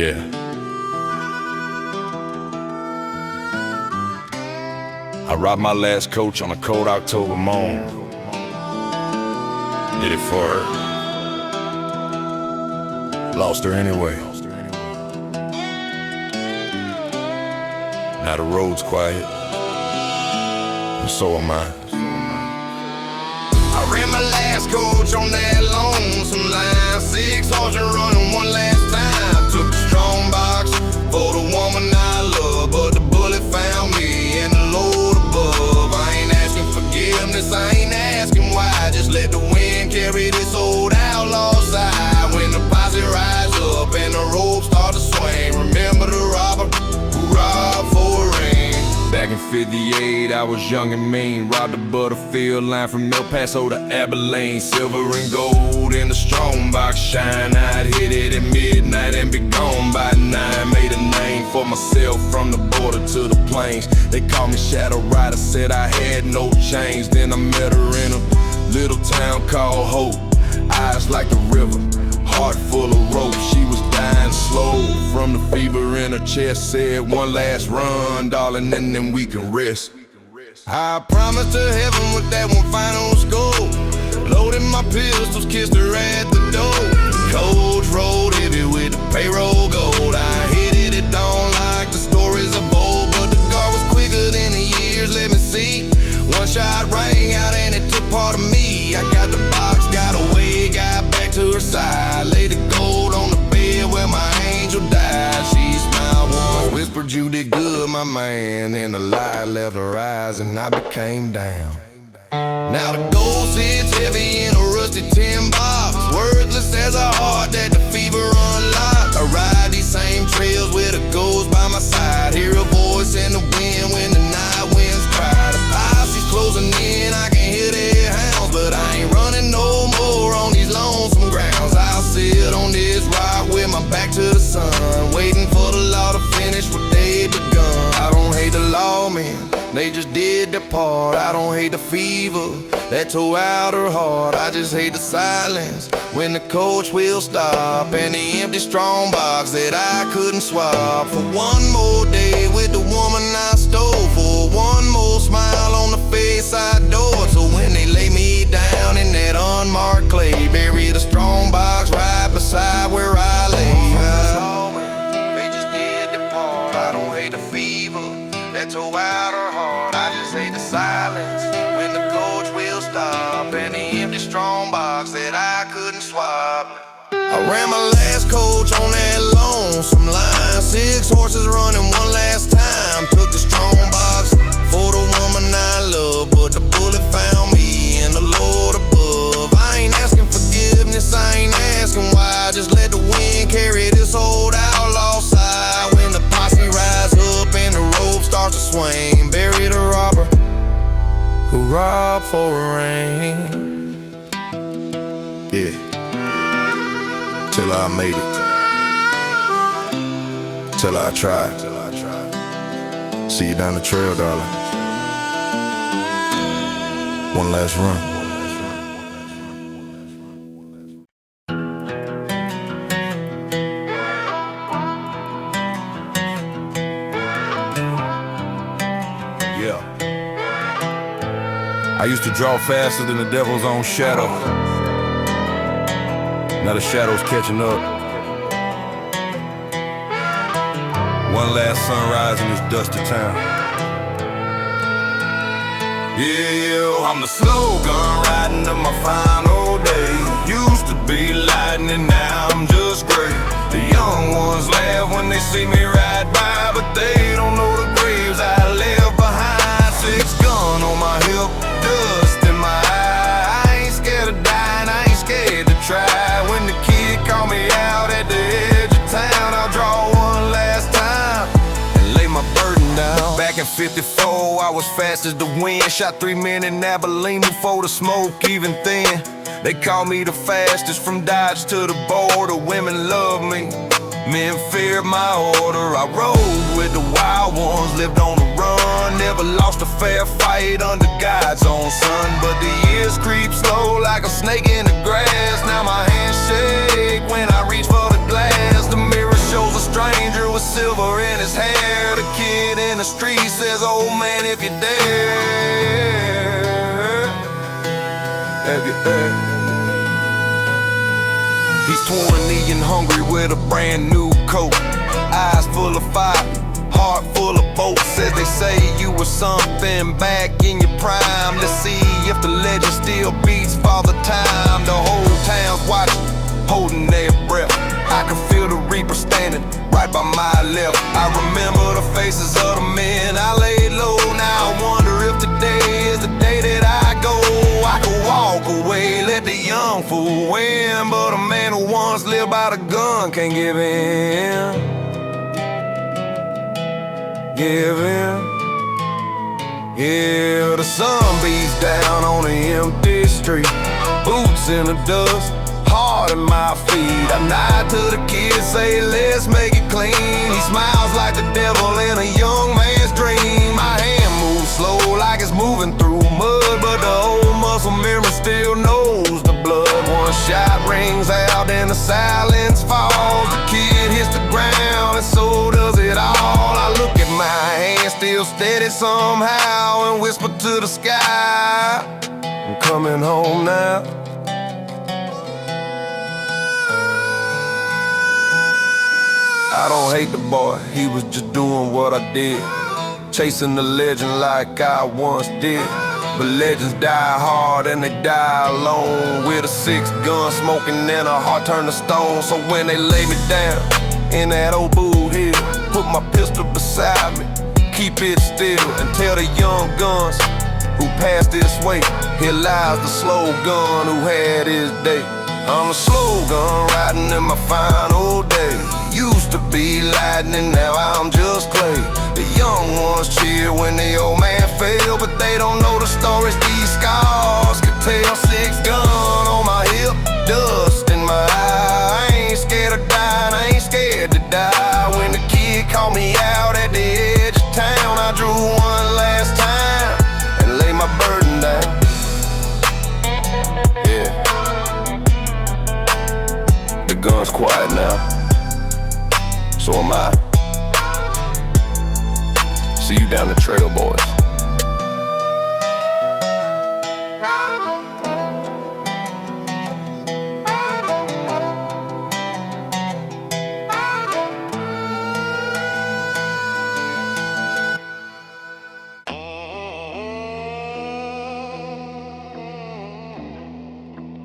Yeah. I robbed my last coach on a cold October morn. Did it for her. Lost her anyway. Now the road's quiet, and so am I. I ran my last coach on that lonesome line. 6 horses running one last time. Took a strong box for the woman I love, but the bullet found me in the load above. I ain't asking forgiveness, I ain't asking why. Just let the wind carry this old outlaw side. When the posse rise up and the rope start to swing, remember the robber who robbed for a ring. Back in '58, I was young and mean. Robbed the Butterfield line from El Paso to Abilene. Silver and gold in the strong box shine. I'd hit it at midnight and be gone by 9. Made a name for myself from the border to the plains. They called me Shadow Rider, said I had no chains. Then I met her in a little town called Hope. Eyes like the river, heart full of rope. She was dying slow from the fever in her chest. Said one last run, darling, and then we can rest. I promised her heaven with that one final score. Loaded my pistols, kissed her at the door. Coach rolled heavy with the payroll gold. I hit it at dawn like the stories of old, but the car was quicker than the years, let me see. One shot rang out and it took part of me. I got the box, got away, got back to her side. Laid the gold on the bed where my angel died. She smiled once, whispered you did good, my man. And the light left her eyes and I became down. Now the gold sits heavy in a rusty tin box, worthless as a heart that the fever unlocked. I ride these same trails with a ghost by my side. Hear a voice in the wind when the night winds cry. The posse's closing in, I can hear their hounds, but I ain't running no more on these lonesome grounds. I'll sit on this rock with my back to the sun, waiting for the law to finish what they begun. I don't hate the lawmen, they just did their part. I don't hate the fever that tore out her heart. I just hate the silence when the coach will stop, and the empty strong box that I couldn't swap. For one more day with the woman I stole, for one more smile on the face I adored. So when they lay me down in that unmarked clay, bury the strong box right beside where I lay. They just did their part. I don't hate the fever that tore out her heart. I just hate the silence when the coach will stop, and the empty strong box that I couldn't swap. I ran my last coach on that lonesome line. 6 horses running one last time. Took the strong box for the woman I love, but the bullet found me in the Lord above. I ain't asking forgiveness, I ain't asking why. Just let the wind carry this old outlaw side. When the posse rise up and the rope starts to swing, bury the robber who robbed for a ring. Yeah. Till I made it. Till I tried. See you down the trail, darling. One last run. Yeah. I used to draw faster than the devil's own shadow. Now the shadow's catching up. One last sunrise in this dusty town. Yeah, I'm the slow gun riding to my final day. Used to be lightning, now I'm just gray. The young ones laugh when they see me ride by, but they don't know the graves I left behind. 6 gun on my hip, dust in my eye. I ain't scared of dying, I ain't scared to try. When the kid call me out at the edge of town, I'll draw one last time and lay my burden down. Back in '54, I was fast as the wind. Shot 3 men in Abilene before the smoke even thin. They call me the fastest from Dodge to the border. Women love me, men feared my order. I rode with the wild ones, lived on the run. Never lost a fair fight under God's own son. But the years creep slow like a snake in the grass. Now my hands shake when I reach for the glass. The mirror shows a the street says, oh man, if you're there, if you're there. He's 20 and hungry with a brand new coat, eyes full of fire, heart full of both. Says they say you were something back in your prime. Let's see if the legend still beats Father Time. The whole town's watching, holding their breath. I can feel the reaper standing right by my left. I remember the faces of the men I laid low. Now I wonder if today is the day that I go. I could walk away, let the young fool win, but a man who once lived by the gun can't give in. Give in. Yeah, the sun beats down on the empty street, boots in the dust, heart in my feet. I nod to the kids, say let's make it clean. He smiles like the devil in a young man's dream. My hand moves slow like it's moving through mud, but the old muscle memory still knows the blood. One shot rings out and the silence falls. The kid hits the ground and so does it all. I look at my hand still steady somehow and whisper to the sky, I'm coming home now. I don't hate the boy, he was just doing what I did, chasing the legend like I once did. But legends die hard and they die alone, with a 6-gun smoking and a heart turned to stone. So when they lay me down in that old bull hill, put my pistol beside me, keep it still, and tell the young guns who passed this way, here lies the slow gun who had his day. I'm a slow gun riding in my final days. Used to be lightning, now I'm just clay. The young ones cheer when the old man fell, but they don't know the stories these scars could tell. 6-gun on my hip, dust in my eye. I ain't scared of dying, I ain't scared to die. When the kid called me out at the edge of town, I drew one last time and lay my burden down. Yeah, the gun's quiet now, so am I. See you down the trail, boys.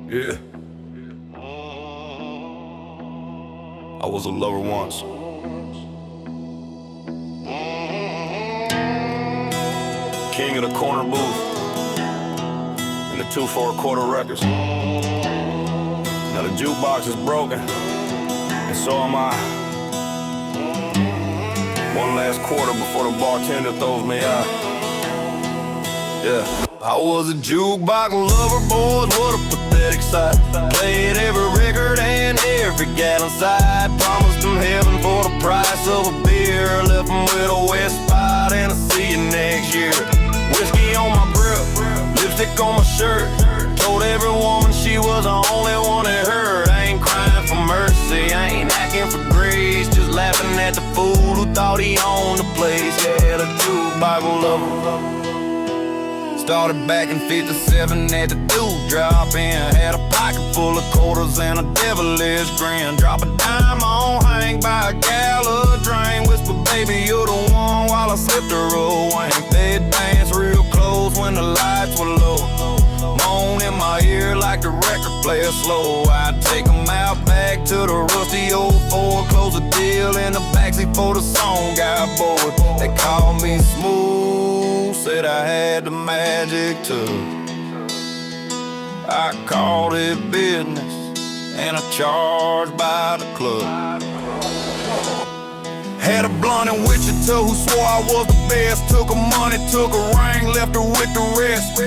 Yeah. I was a lover once. King of the corner booth and the 2-for-a-quarter records. Now the jukebox is broken, and so am I. One last quarter before the bartender throws me out. Yeah. I was a jukebox lover, boys, what a pathetic sight. Played every record and every gallon side. Promised them heaven for the price of a beer. Left them with a wet spot and I'll see you next year. Whiskey on my breath, lipstick on my shirt. Told every woman she was the only one that heard. I ain't crying for mercy, I ain't asking for grace. Just laughing at the fool who thought he owned the place. Yeah, the jukebox lover. Started back in 57 at the drop in. Had a pocket full of quarters and a devilish grin. Drop a dime on, hang by a gala drain. Whisper, baby, you're the one, while I slipped her away. They'd dance real close when the lights were low. Moan in my ear like the record player slow. I'd take them out back to the rusty old Ford. Close the deal in the backseat for the song got bored. They called me smooth, said I had the magic touch. I called it business and I charged by the club. Had a blonde in Wichita who swore I was the best. Took her money, took her ring, left her with the rest.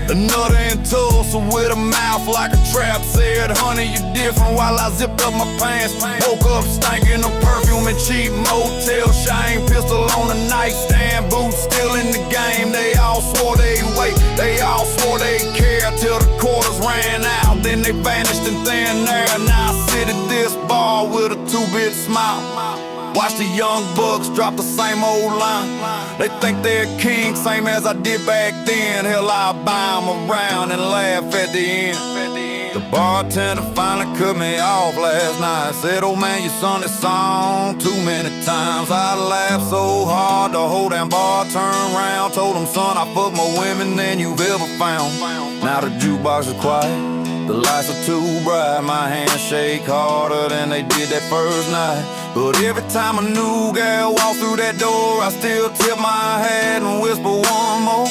Another in Tulsa with a mouth like a trap. Said, honey, you different, while I zipped up my pants. Woke up stinking of perfume and cheap motel shame. Pistol on the nightstand, boots still in the game. They all swore they'd wait, they all swore they'd care till the quarters ran out. Then they vanished in thin air. Now I sit at this bar with a 2-bit smile. Watch the young bucks drop the same old line. They think they're king, same as I did back then. Hell, I'll buy them around and laugh at the end. The bartender finally cut me off last night. Said, oh man, you sung this song too many times. I laughed so hard the whole damn bar turned round. Told him, son, I fuck more women than you've ever found. Now the jukebox is quiet, the lights are too bright. My hands shake harder than they did that first night. But every time a new gal walks through that door, I still tip my hat and whisper one more.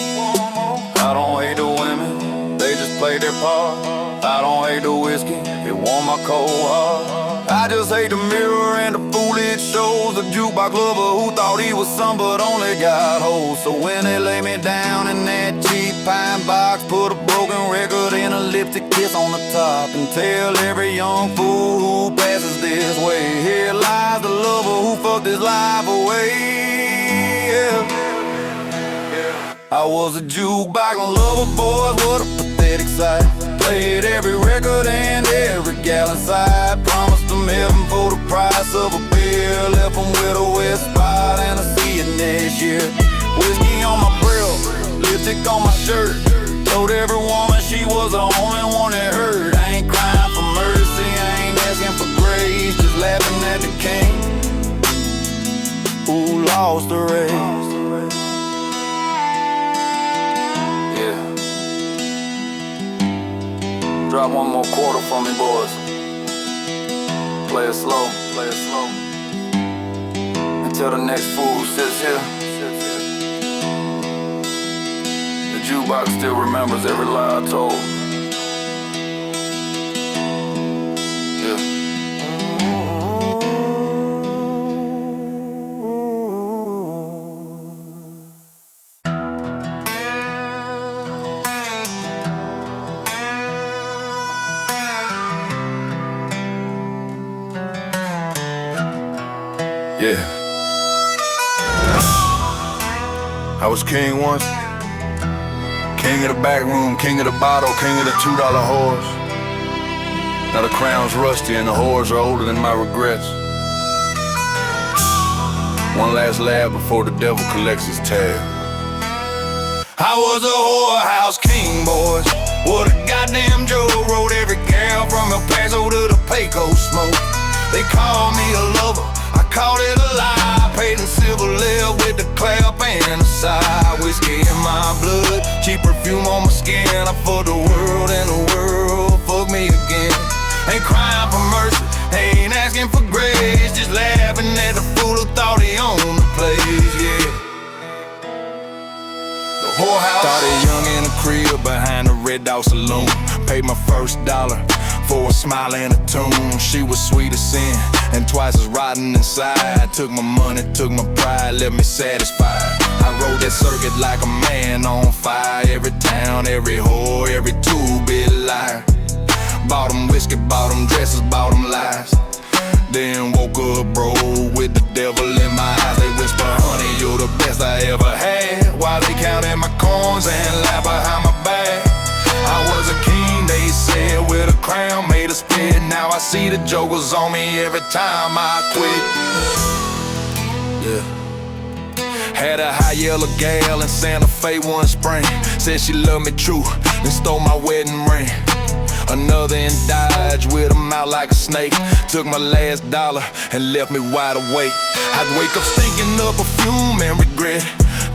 I don't hate the women, they just play their part. I don't hate the whiskey, it warm my cold heart. I just hate the mirror and the fool it shows. A jukebox lover who thought he was some but only got hoes. So when they lay me down in that cheap pine box, put a broken record and a lipstick kiss on the top, and tell every young fool who passes this way, here lies the lover who fucked his life away. Yeah. I was a jukebox lover, boys, what a pathetic sight. Played every record and every gal inside. Promised them heaven for the price of a beer. Left them with a wet spot and I'll see you next year. Whiskey on my grill, lipstick on my shirt. Told every woman she was the only one that heard. I ain't crying for mercy, I ain't asking for grace. Just laughing at the king who lost the race. Drop one more quarter for me, boys. Play it slow, play it slow. Until the next fool sits here. The jukebox still remembers every lie I told. Yeah. Yeah. I was king once. King of the back room, king of the bottle, king of the $2 whores. Now the crown's rusty and the whores are older than my regrets. One last laugh before the devil collects his tab. I was a whorehouse king, boys. What a goddamn Joe. Rode every gal from El Paso to the Pecos smoke. They called me a lover, I called it a lie. Paid in silver lead with the clap and the side. Whiskey in my blood, cheap perfume on my skin. I fucked the world and the world fuck me again. Ain't crying for mercy, ain't asking for grace. Just laughing at the fool who thought he owned the place, yeah. The whorehouse. Started young in a crib behind the Red Dog Saloon. Paid my first dollar for a smile and a tune. She was sweet as sin and twice as rotten inside. Took my money, took my pride, left me satisfied. I rode that circuit like a man on fire. Every town, every whore, every two-bit liar. Bought them whiskey, bought them dresses, bought them lies. Then woke up, bro, with the devil in my eyes. They whisper, honey, you're the best I ever had, while they counted my coins and laugh behind my back. I was a king, they said, with a crown made of spit. Now I see the jokers on me every time I quit. Yeah. Had a high yellow gal in Santa Fe one spring. Said she loved me true, then stole my wedding ring. Another in Dodge with a mouth like a snake. Took my last dollar and left me wide awake. I'd wake up stinking of perfume and regret.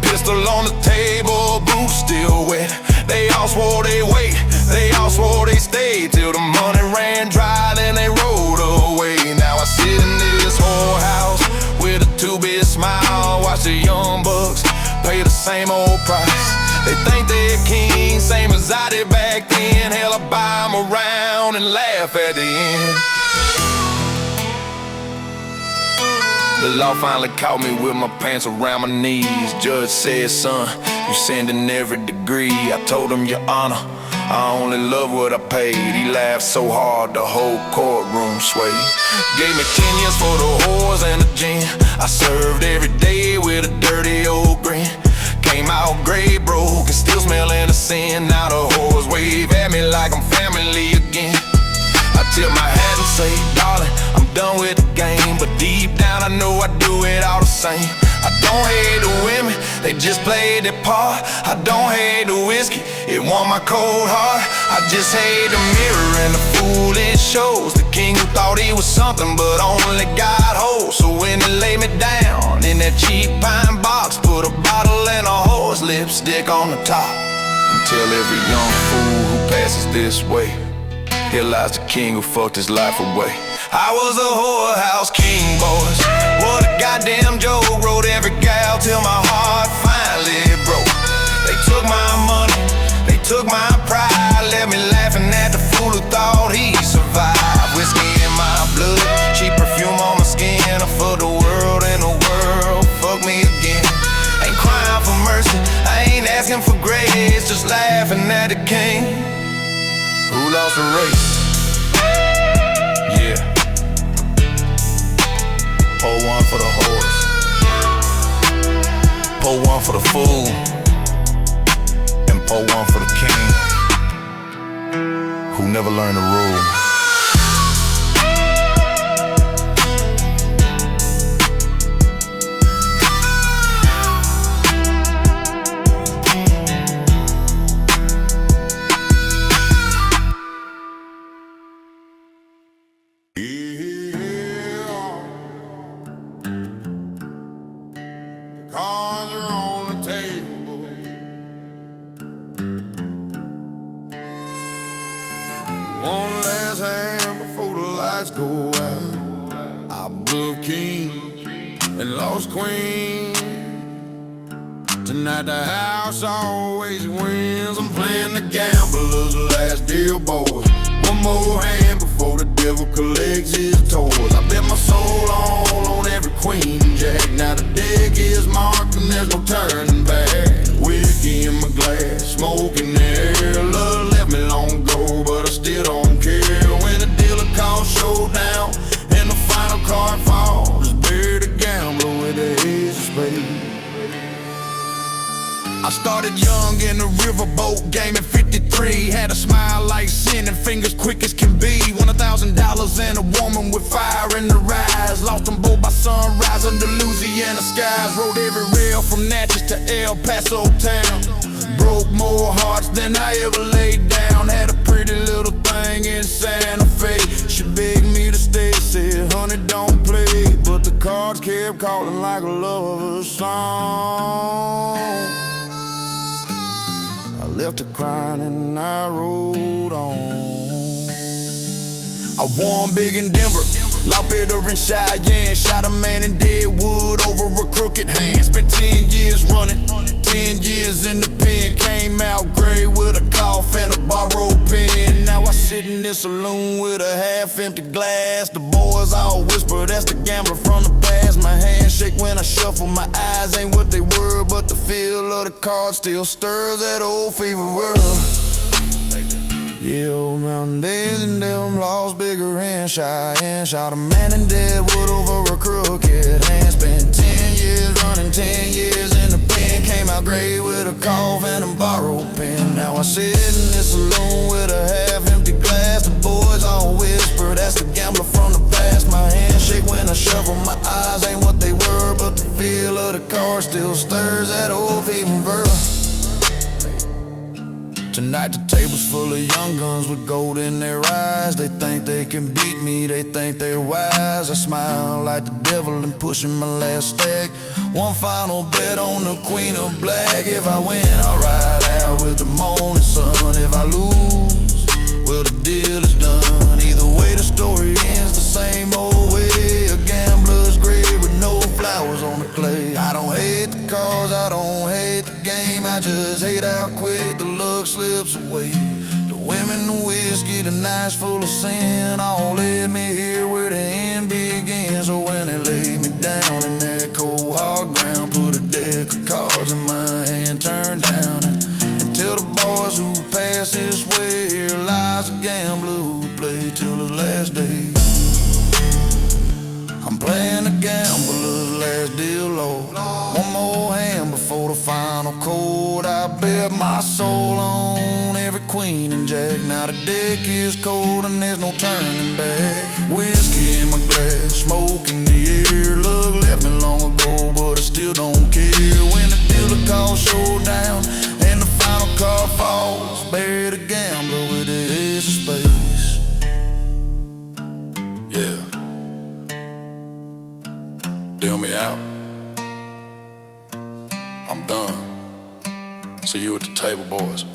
Pistol on the table, boots still wet. They all swore they wait, they all swore they stayed till the money ran dry, then they rode away. Now I sit in this whorehouse with a two-bit smile. Watch the young bucks pay the same old price. They think they're king, same as I did back then. Hell, I buy them around and laugh at the end. The law finally caught me with my pants around my knees. Judge said, son, you sinned in every degree. I told him, your honor, I only love what I paid. He laughed so hard the whole courtroom swayed. Gave me 10 years for the whores and the gin. I served every day with a dirty old grin. Came out gray, broke, and still smelling the sin. Now the whores wave at me like I'm family again. I tip my hat and say, darling, I'm done with the game. But deep down I know I do same. I don't hate the women, they just played their part. I don't hate the whiskey, it warmed my cold heart. I just hate the mirror and the fool it shows. The king who thought he was something but only got holes. So when he laid me down in that cheap pine box, put a bottle and a horse lipstick on the top, and tell every young fool who passes this way, here lies the king who fucked his life away. I was a whorehouse king, boys. What a goddamn joke. Wrote every gal till my heart finally broke. They took my money, they took my pride, left me laughing at the fool who thought he survived. Whiskey in my blood, cheap perfume on my skin. For the world and the world, fuck me again. Ain't crying for mercy, I ain't asking for grace, just laughing at the king who lost the race. Yeah. Pour one for the horse, pour one for the fool, and pour one for the king who never learned the rules. Cards are on the table. One last hand before the lights go out. I blew king and lost queen. Tonight the house always wins. I'm playing the gambler's last deal, boys. One more hand before the devil collects his toys. I bet my soul all on every queen jack. Now the deck is marked and there's no turning back. Whiskey in my glass, smoke in the air. Love left me long ago, but I still don't care. When the dealer calls showdown and the final card falls, just bury the gambler with the ace of spades. I started young in the riverboat game at 53. Had a smile like sin and fingers quick as can be. Won $1,000 and a woman with fire in her eyes. Lost them both by sunrise under Louisiana skies. Rode every rail from Natchez to El Paso town. Broke more hearts than I ever laid down. Had a pretty little thing in Santa Fe. She begged me to stay, said honey don't play. But the cards kept calling like a lover's song. I left her crying and I rode on. I won big in Denver, La Peter in Cheyenne. Shot a man in Deadwood over a crooked hand. Spent 10 years running, 10 years in the pen. Came out gray with a cough and a borrowed pen. Now I sit in this saloon with a half-empty glass. The boys all whisper, that's the gambler from the past. My hands shake when I shuffle, my eyes ain't what they were, but the feel of the card still stirs that old fever world. Yeah, old mountain days and them lost bigger in Cheyenne. Shot a man in Deadwood over a crooked hand. Spent 10 years running, 10 years in the pen. Came out gray with a cough and a borrowed pen. Now I sit in this saloon with a half-empty glass. The boys all whisper, that's the gambler from the past. My hands shake when I shuffle, my eyes ain't what they were, but the feel of the card still stirs that old fever world. Tonight the table's full of young guns with gold in their eyes. They think they can beat me, they think they're wise. I smile like the devil and pushing my last stack. One final bet on the queen of black. If I win, I'll ride out with the morning sun. If I lose, well the deal is done. Either way the story ends the same old way. A gambler's grave with no flowers on the clay. I don't hate the cause, I don't hate the game. I just hate how quick the luck slips away. The women, the whiskey, the nights full of sin, all led me here where the end begins. So when they laid me down in that cold hard ground, put a deck of cards in my hand, turned down and tell the boys who pass this way, here lies a gambler who played till his last day. I'm playing the gambler's last deal low. One more hand before the final chord. I bet my soul on every queen and jack. Now the deck is cold and there's no turning back. Whiskey in my glass, smoke in the air. Love left me long ago, married a gambler with the ace of spades. Yeah. Deal me out. I'm done. See you at the table, boys.